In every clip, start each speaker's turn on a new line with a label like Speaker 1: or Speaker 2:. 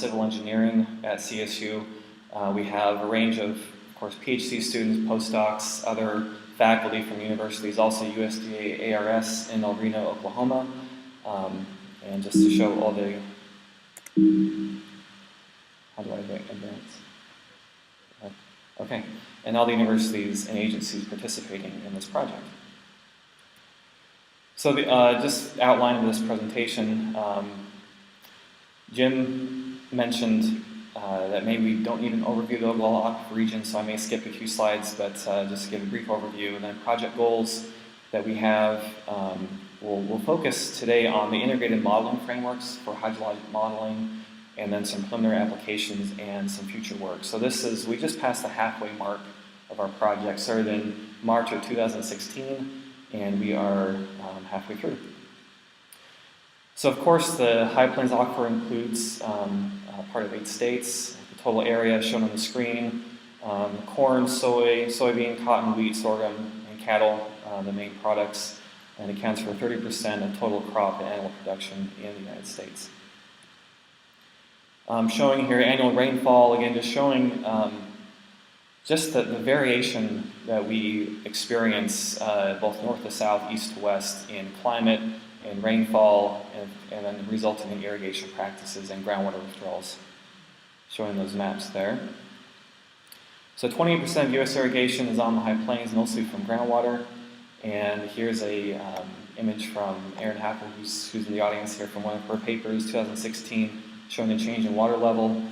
Speaker 1: civil engineering at CSU. We have a range of course, PhD students, postdocs, other faculty from universities, also USDA ARS in El Reno, Oklahoma. And just to show all the, how do I advance? Okay, and all the universities and agencies participating in this project. So just outlining this presentation, Jim mentioned that maybe we don't need an overview of the Ogallala Aquifer Region, so I may skip a few slides, but just to give a brief overview. And then project goals that we have, we'll focus today on the integrated modeling frameworks for hydrologic modeling, and then some preliminary applications and some future work. So we just passed the halfway mark of our project. Started in March of 2016, and we are halfway through. So of course, the High Plains Aquifer includes part of 8 states. The total area shown on the screen: corn, soy, soybean, cotton, wheat, sorghum, and cattle, the main products, and accounts for 30% of total crop and animal production in the United States. Showing here annual rainfall, again just showing just the variation that we experience both north to south, east to west in climate and rainfall, and then resulting in irrigation practices and groundwater withdrawals. Showing those maps there. So 28% of U.S. irrigation is on the High Plains, mostly from groundwater. And here's a image from Erin Hacker, who's in the audience here, from one of her papers, 2016, showing the change in water level.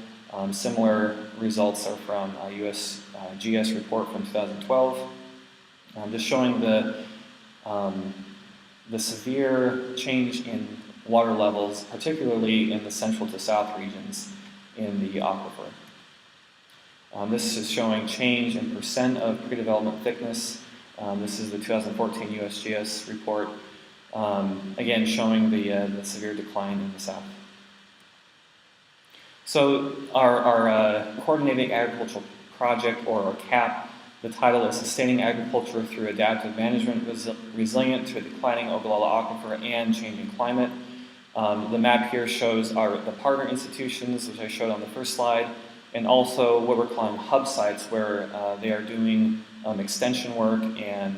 Speaker 1: Similar results are from a USGS report from 2012. Just showing the severe change in water levels, particularly in the central to south regions in the aquifer. This is showing change in percent of pre-development thickness. This is the 2014 USGS report, again showing the severe decline in the south. So our Coordinated Agricultural Project, or CAP, the title is Sustaining Agriculture Through Adaptive Management Resilient to a Declining Ogallala Aquifer and Changing Climate. The map here shows the partner institutions, which I showed on the first slide, and also what we're calling hub sites, where they are doing extension work and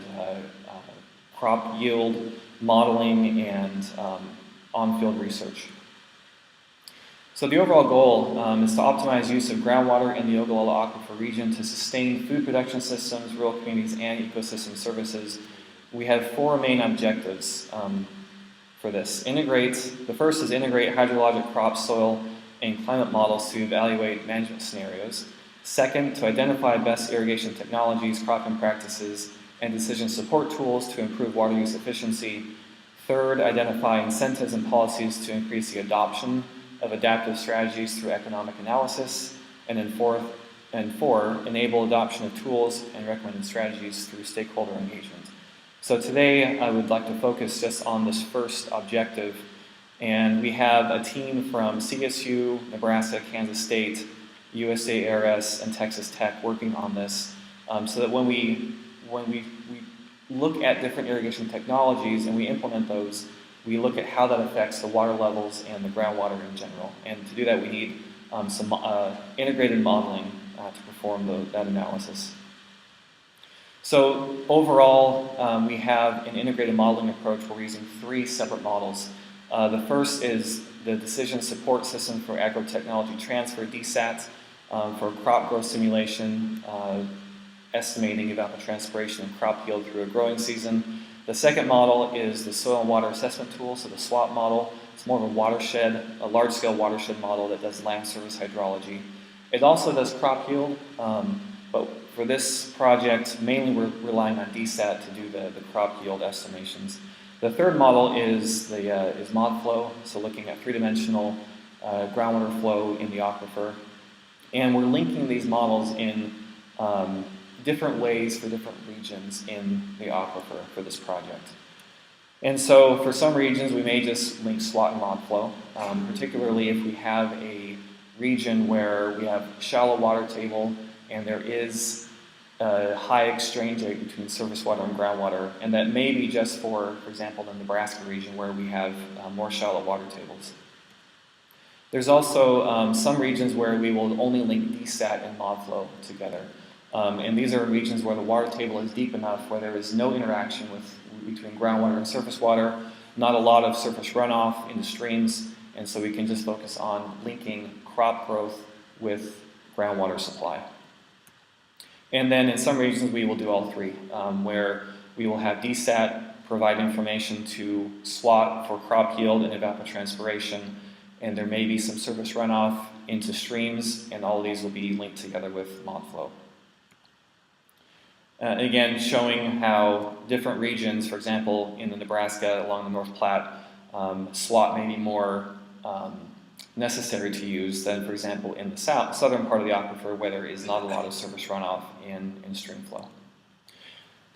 Speaker 1: crop yield modeling and on-field research. So the overall goal is to optimize use of groundwater in the Ogallala Aquifer region to sustain food production systems, rural communities, and ecosystem services. We have 4 main objectives for this. The first is integrate hydrologic, crop, soil, and climate models to evaluate management scenarios. Second, to identify best irrigation technologies, cropping practices, and decision support tools to improve water use efficiency. Third, identify incentives and policies to increase the adoption of adaptive strategies through economic analysis. And then four, enable adoption of tools and recommended strategies through stakeholder engagement. So today I would like to focus just on this first objective, and we have a team from CSU, Nebraska, Kansas State, USDA ARS, and Texas Tech working on this, so that when we look at different irrigation technologies and we implement those, we look at how that affects the water levels and the groundwater in general. And to do that, we need some integrated modeling to perform that analysis. So overall, we have an integrated modeling approach where we're using 3 separate models. The first is the Decision Support System for Agrotechnology Transfer, DSAT, for crop growth simulation, estimating evapotranspiration and crop yield through a growing season. The second model is the Soil and Water Assessment Tool, so the SWAT model. It's more of a watershed, a large-scale watershed model that does land surface hydrology. It also does crop yield, but for this project, mainly we're relying on DSAT to do the crop yield estimations. The third model is MODFLOW, so looking at 3-dimensional groundwater flow in the aquifer. And we're linking these models in different ways for different regions in the aquifer for this project. And so for some regions, we may just link SWAT and MODFLOW, particularly if we have a region where we have shallow water table and there is a high exchange rate between surface water and groundwater, and that may be just for example, the Nebraska region where we have more shallow water tables. There's also some regions where we will only link DSAT and MODFLOW together. And these are regions where the water table is deep enough where there is no interaction between groundwater and surface water, not a lot of surface runoff into streams, and so we can just focus on linking crop growth with groundwater supply. And then in some regions we will do all three, where we will have DSAT provide information to SWAT for crop yield and evapotranspiration, and there may be some surface runoff into streams, and all of these will be linked together with MODFLOW. Again, showing how different regions, for example, in the Nebraska along the North Platte, SWAT may be more necessary to use than, for example, in the southern part of the aquifer where there is not a lot of surface runoff in stream flow.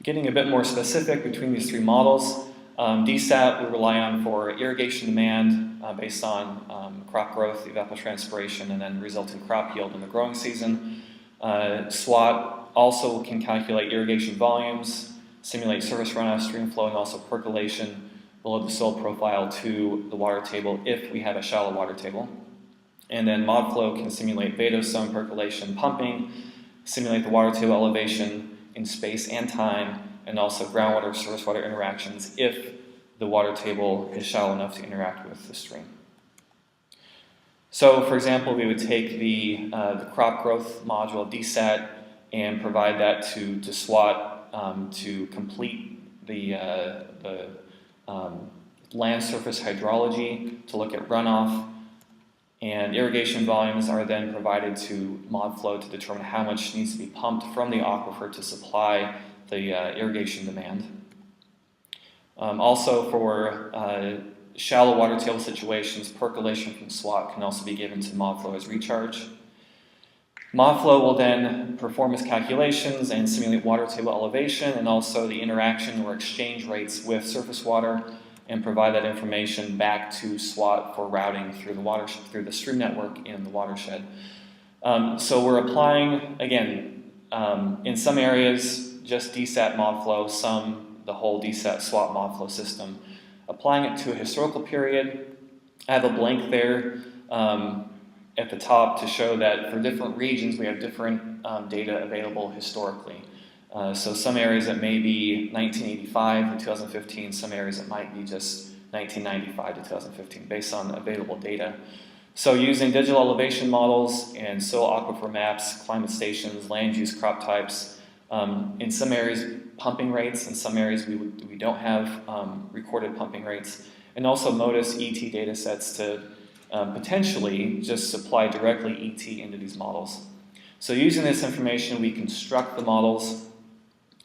Speaker 1: Getting a bit more specific between these three models, DSAT we rely on for irrigation demand based on crop growth, evapotranspiration, and then resulting crop yield in the growing season. SWAT also can calculate irrigation volumes, simulate surface runoff, stream flow, and also percolation below the soil profile to the water table if we have a shallow water table. And then MODFLOW can simulate vadose percolation pumping, simulate the water table elevation in space and time, and also groundwater surface water interactions if the water table is shallow enough to interact with the stream. So, for example, we would take the crop growth module of DSAT and provide that to SWAT to complete the land surface hydrology to look at runoff, and irrigation volumes are then provided to MODFLOW to determine how much needs to be pumped from the aquifer to supply the irrigation demand. Also for shallow water table situations, percolation from SWAT can also be given to MODFLOW as recharge. MODFLOW will then perform its calculations and simulate water table elevation and also the interaction or exchange rates with surface water and provide that information back to SWAT for routing through the stream network in the watershed. So we're applying, again, in some areas just DSAT MODFLOW, some the whole DSAT SWAT MODFLOW system. Applying it to a historical period, I have a blank there at the top to show that for different regions we have different data available historically. So some areas it may be 1985 to 2015, some areas it might be just 1995 to 2015 based on available data. So using digital elevation models and soil aquifer maps, climate stations, land use, crop types, in some areas pumping rates, in some areas we don't have recorded pumping rates, and also MODIS ET data sets to potentially just supply directly ET into these models. So using this information we construct the models,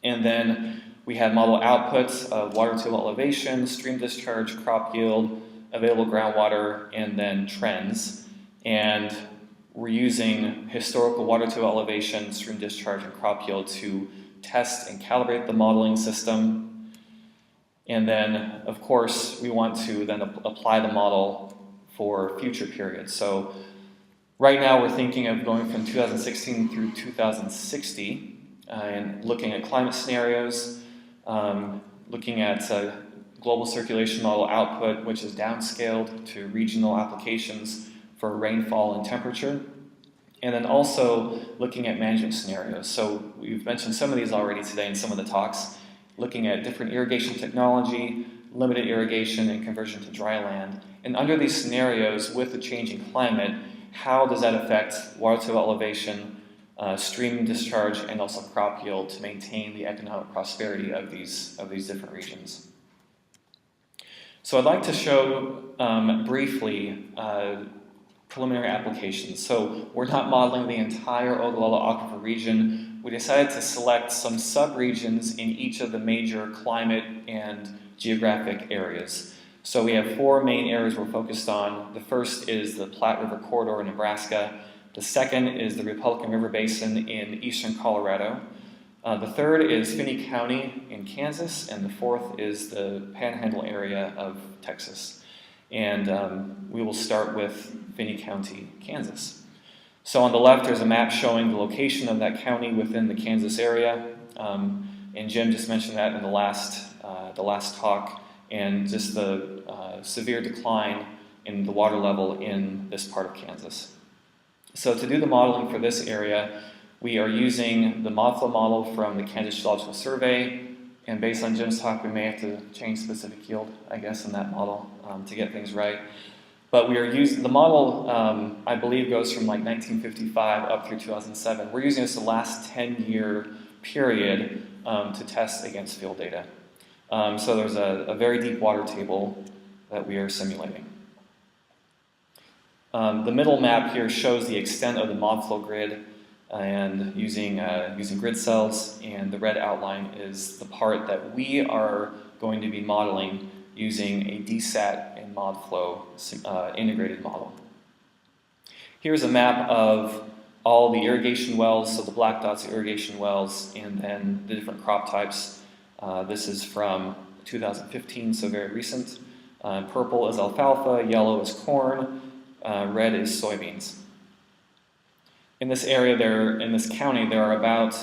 Speaker 1: and then we have model outputs of water table elevation, stream discharge, crop yield, available groundwater, and then trends. And we're using historical water table elevation, stream discharge, and crop yield to test and calibrate the modeling system. And then, of course, we want to then apply the model for future periods. So right now we're thinking of going from 2016 through 2060 and looking at climate scenarios, looking at global circulation model output, which is downscaled to regional applications for rainfall and temperature, and then also looking at management scenarios. So we've mentioned some of these already today in some of the talks, looking at different irrigation technology, limited irrigation, and conversion to dry land. And under these scenarios, with the changing climate, how does that affect water table elevation, stream discharge, and also crop yield to maintain the economic prosperity of these different regions? So I'd like to show briefly preliminary applications. So we're not modeling the entire Ogallala Aquifer region. We decided to select some sub-regions in each of the major climate and geographic areas. So we have 4 main areas we're focused on. The first is the Platte River Corridor in Nebraska. The second is the Republican River Basin in eastern Colorado. The third is Finney County in Kansas, and the fourth is the Panhandle area of Texas. And we will start with Finney County, Kansas. So on the left there's a map showing the location of that county within the Kansas area. And Jim just mentioned that in the last talk, and just the severe decline in the water level in this part of Kansas. So to do the modeling for this area, we are using the MODFLOW model from the Kansas Geological Survey, and based on Jim's talk, we may have to change specific yield, I guess, in that model to get things right. But we are using, the model, I believe, goes from like 1955 up through 2007. We're using this the last 10-year period to test against field data. So there's a very deep water table that we are simulating. The middle map here shows the extent of the MODFLOW grid and using grid cells, and the red outline is the part that we are going to be modeling using a DSAT and MODFLOW integrated model. Here's a map of all the irrigation wells, so the black dots are irrigation wells, and then the different crop types. This is from 2015, so very recent. Purple is alfalfa, yellow is corn, red is soybeans. In this area, in this county, there are about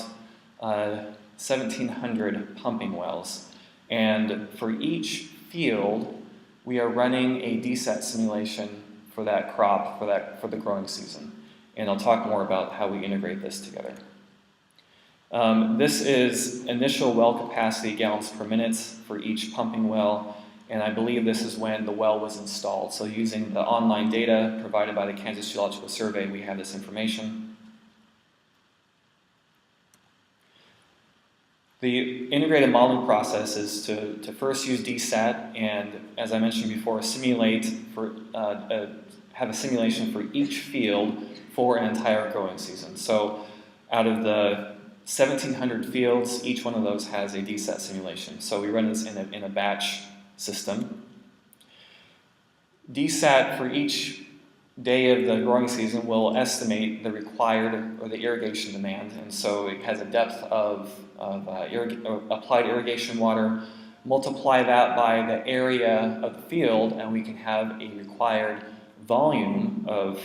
Speaker 1: 1,700 pumping wells. And for each field, we are running a DSAT simulation for that crop, for the growing season. And I'll talk more about how we integrate this together. This is initial well capacity gallons per minute for each pumping well, and I believe this is when the well was installed. So using the online data provided by the Kansas Geological Survey, we have this information. The integrated modeling process is to first use DSAT, and as I mentioned before, have a simulation for each field for an entire growing season. So out of the 1,700 fields, each one of those has a DSAT simulation. So we run this in a batch system. DSAT for each day of the growing season will estimate the required or the irrigation demand, and so it has a depth of applied irrigation water. Multiply that by the area of the field, and we can have a required volume of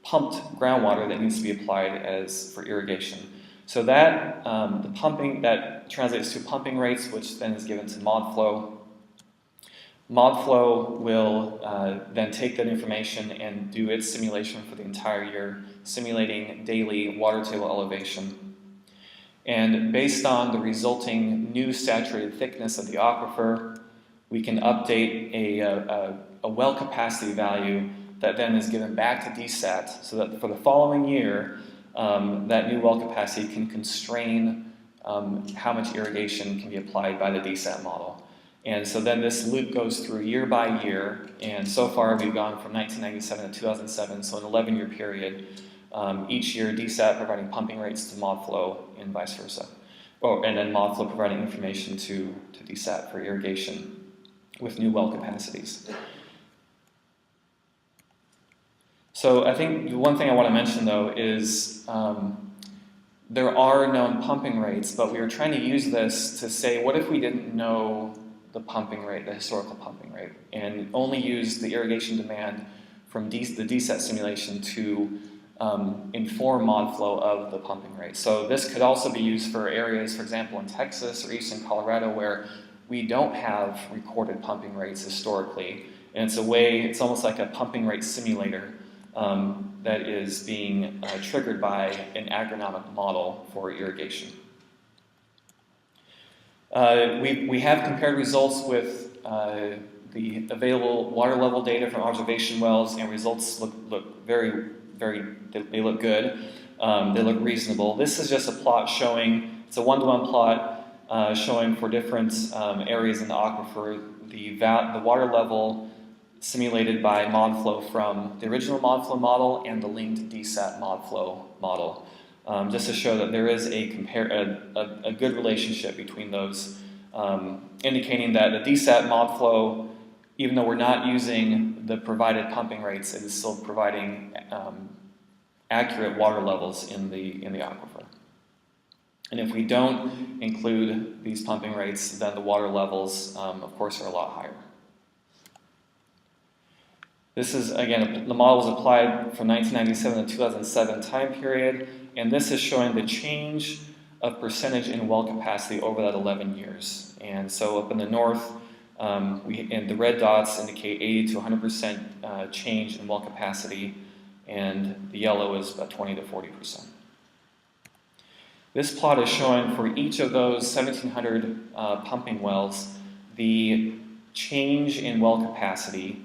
Speaker 1: pumped groundwater that needs to be applied for irrigation. So that the pumping that translates to pumping rates, which then is given to MODFLOW. MODFLOW will then take that information and do its simulation for the entire year, simulating daily water table elevation. And based on the resulting new saturated thickness of the aquifer, we can update a well capacity value that then is given back to DSAT, so that for the following year, that new well capacity can constrain how much irrigation can be applied by the DSAT model. And so then this loop goes through year by year, and so far we've gone from 1997 to 2007, so an 11-year period. Each year DSAT providing pumping rates to MODFLOW and vice versa. And then MODFLOW providing information to DSAT for irrigation with new well capacities. So I think the one thing I want to mention though is there are known pumping rates, but we are trying to use this to say, what if we didn't know the pumping rate, the historical pumping rate, and only use the irrigation demand from the DSAT simulation to inform MODFLOW of the pumping rate. So this could also be used for areas, for example, in Texas or eastern Colorado, where we don't have recorded pumping rates historically, and it's almost like a pumping rate simulator that is being triggered by an agronomic model for irrigation. We have compared results with the available water level data from observation wells, and results look they look good. They look reasonable. This is just a plot showing, it's a one-to-one plot showing for different areas in the aquifer the water level simulated by MODFLOW from the original MODFLOW model and the linked DSAT MODFLOW model. Just to show that there is a good relationship between those, indicating that the DSAT MODFLOW, even though we're not using the provided pumping rates, it is still providing accurate water levels in the aquifer. And if we don't include these pumping rates, then the water levels, of course, are a lot higher. This is, again, the model was applied from 1997 to 2007 time period, and this is showing the change of percentage in well capacity over that 11 years. And so up in the north, And the red dots indicate 80 to 100% change in well capacity, and the yellow is about 20 to 40%. This plot is showing for each of those 1,700 pumping wells the change in well capacity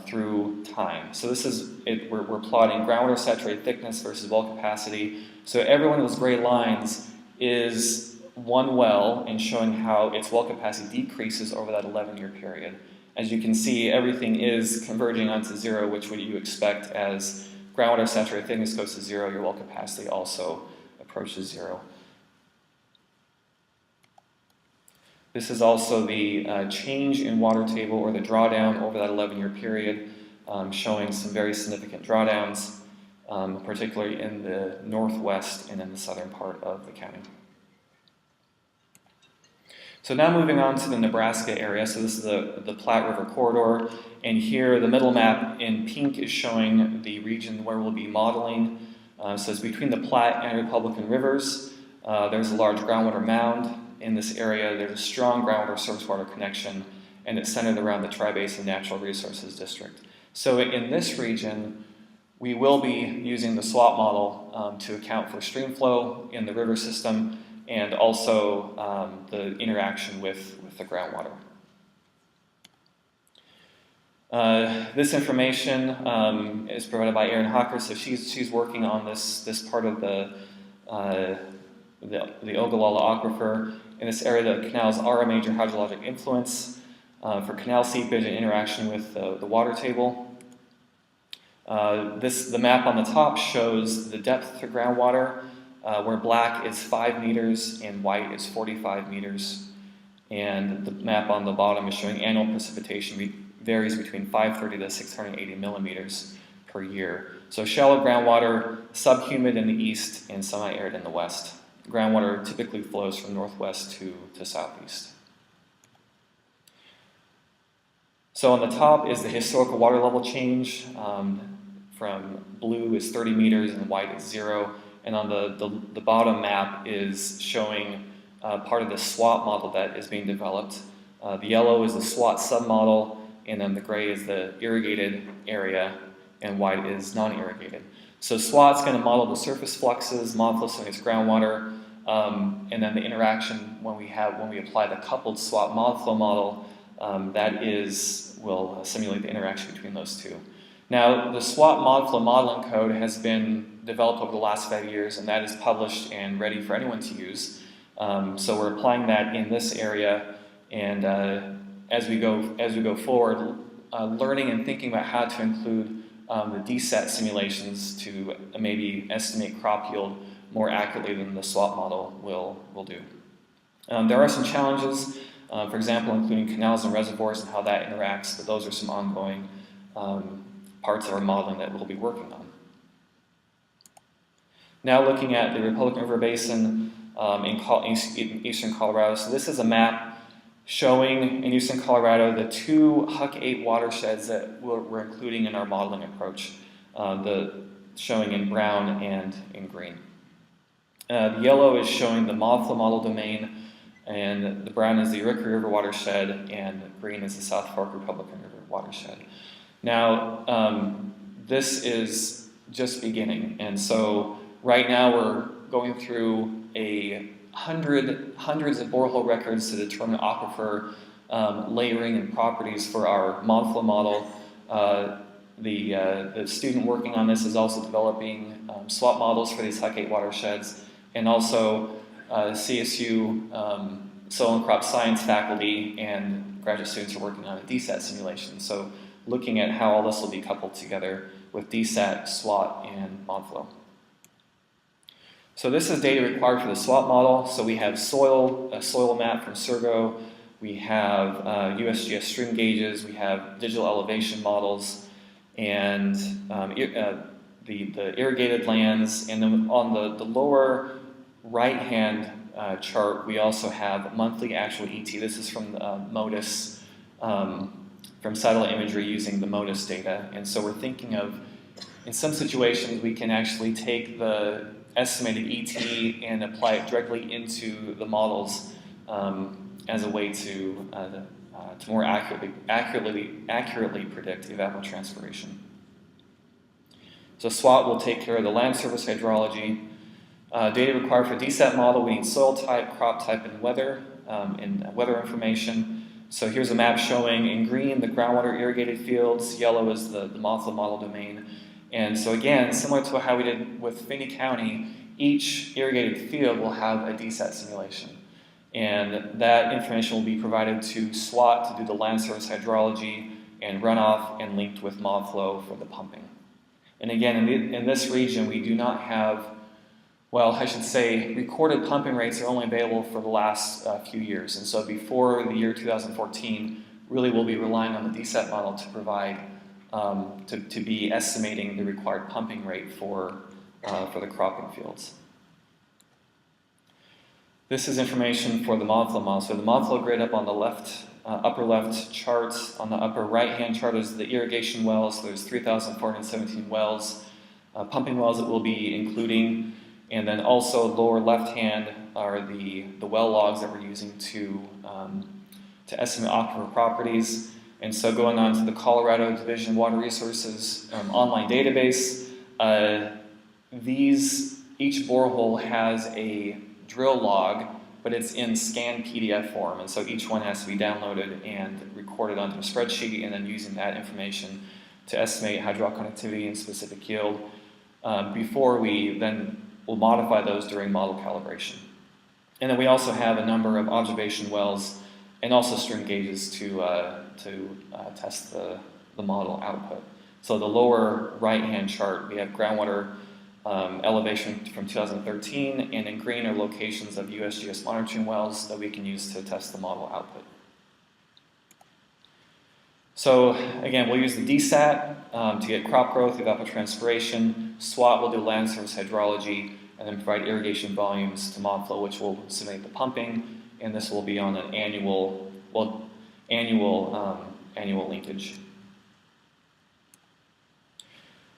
Speaker 1: through time. So this is we're plotting groundwater saturated thickness versus well capacity. So every one of those gray lines is one well and showing how its well capacity decreases over that 11-year period. As you can see, everything is converging onto zero, which would you expect as groundwater saturated thickness goes to zero, your well capacity also approaches zero. This is also the change in water table, or the drawdown over that 11-year period, showing some very significant drawdowns, particularly in the northwest and in the southern part of the county. So now moving on to the Nebraska area. So this is the Platte River corridor, and here the middle map in pink is showing the region where we'll be modeling. So it's between the Platte and Republican rivers. There's a large groundwater mound in this area. There's a strong groundwater surface water connection, and it's centered around the Tri-Basin Natural Resources District. So in this region, we will be using the SWAT model to account for stream flow in the river system, and also the interaction with the groundwater. This information is provided by Erin Hocker, so she's working on this part of the Ogallala Aquifer. In this area, the canals are a major hydrologic influence for canal seepage and interaction with the water table. The map on the top shows the depth to groundwater, where black is 5 meters and white is 45 meters. And the map on the bottom is showing annual precipitation varies between 530 to 680 millimeters per year. So shallow groundwater, subhumid in the east and semi-arid in the west. Groundwater typically flows from northwest to southeast. So on the top is the historical water level change. From blue is 30 meters and white is 0. And on the bottom map is showing part of the SWAT model that is being developed. The yellow is the SWAT submodel, and then the gray is the irrigated area, and white is non-irrigated. So SWAT's going to model the surface fluxes, MODFLOW against groundwater, and then the interaction when we apply the coupled SWAT-MODFLOW model, will simulate the interaction between those two. Now, the SWAT-MODFLOW modeling code has been developed over the last 5 years, and that is published and ready for anyone to use. So we're applying that in this area, and as we go forward, learning and thinking about how to include the DSAT simulations to maybe estimate crop yield more accurately than the SWAT model will do. There are some challenges, for example, including canals and reservoirs and how that interacts, but those are some ongoing parts of our modeling that we'll be working on. Now looking at the Republican River Basin in eastern Colorado. So this is a map showing in eastern Colorado the 2 Huck 8 watersheds that we're including in our modeling approach, showing in brown and in green. The yellow is showing the MODFLOW model domain, and the brown is the Uinta River watershed, and green is the South Fork Republican River watershed. Now, this is just beginning, and so right now we're going through hundreds of borehole records to determine aquifer layering and properties for our MODFLOW model. The student working on this is also developing SWAT models for these Huck 8 watersheds, and also CSU soil and crop science faculty and graduate students are working on a DSAT simulation. So looking at how all this will be coupled together with DSAT, SWAT, and MODFLOW. So this is data required for the SWAT model. So we have a soil map from Sergo, we have USGS stream gauges, we have digital elevation models, and the irrigated lands, and then on the lower right-hand chart, we also have monthly actual ET. This is from MODIS, from satellite imagery using the MODIS data. And so we're thinking of, in some situations, we can actually take the estimated ET and apply it directly into the models as a way to more accurately predict evapotranspiration. So SWAT will take care of the land surface hydrology. Data required for DSAT model, we need soil type, crop type, and weather information. So here's a map showing in green the groundwater irrigated fields, yellow is the MODFLOW model domain. And so again, similar to how we did with Finney County, each irrigated field will have a DSAT simulation. And that information will be provided to SWAT to do the land surface hydrology and runoff, and linked with MODFLOW for the pumping. And again, in this region, we do not have, well, I should say, recorded pumping rates are only available for the last few years. And so before the year 2014, really we'll be relying on the DSAT model to provide, to be estimating the required pumping rate for the cropping fields. This is information for the MODFLOW model. So the MODFLOW grid up on the left, upper left chart. On the upper right-hand chart is the irrigation wells. So there's 3,417 wells, pumping wells that we'll be including. And then also lower left-hand are the well logs that we're using to estimate aquifer properties. And so going on to the Colorado Division of Water Resources online database, each borehole has a drill log, but it's in scanned PDF form, and so each one has to be downloaded and recorded onto a spreadsheet, and then using that information to estimate hydraulic connectivity and specific yield before we then will modify those during model calibration. And then we also have a number of observation wells and also string gauges to test the model output. So the lower right-hand chart, we have groundwater elevation from 2013, and in green are locations of USGS monitoring wells that we can use to test the model output. So again, we'll use the DSAT to get crop growth, evapotranspiration. SWAT will do land surface hydrology, and then provide irrigation volumes to MODFLOW, which will simulate the pumping, and this will be on an annual linkage.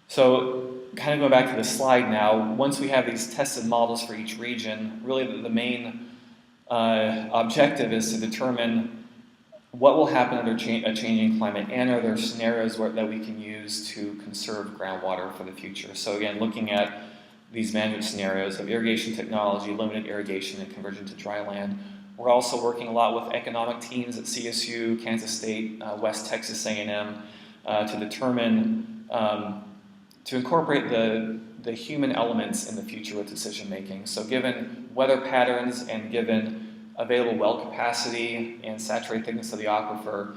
Speaker 1: So kind of going back to the slide now, once we have these tested models for each region, really the main objective is to determine what will happen under a changing climate, and are there scenarios that we can use to conserve groundwater for the future. So again, looking at these management scenarios of irrigation technology, limited irrigation, and conversion to dry land. We're also working a lot with economic teams at CSU, Kansas State, West Texas A&M to determine to incorporate the human elements in the future with decision making. So given weather patterns and given available well capacity and saturated thickness of the aquifer,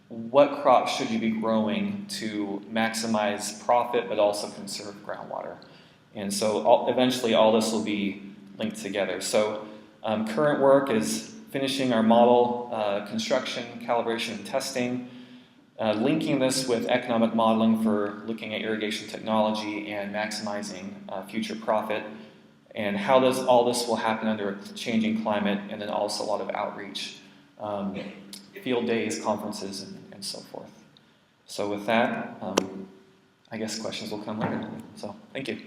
Speaker 1: what crops should you be growing to maximize profit but also conserve groundwater? And so eventually all this will be linked together. So current work is finishing our model construction, calibration, and testing. Linking this with economic modeling for looking at irrigation technology and maximizing future profit, and how all this will happen under a changing climate, and then also a lot of outreach, field days, conferences, and so forth. So with that, I guess questions will come later. So thank you.